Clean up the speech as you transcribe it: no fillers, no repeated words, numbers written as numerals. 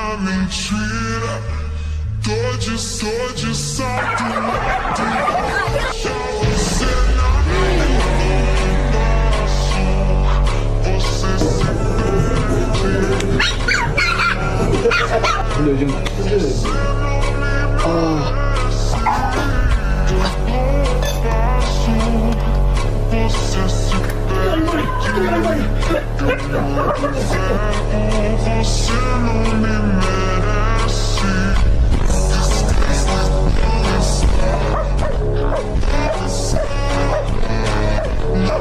uma mentira. Tô de salto alto. Você não me pedaço. Você se perde. Você se você não me merece. Não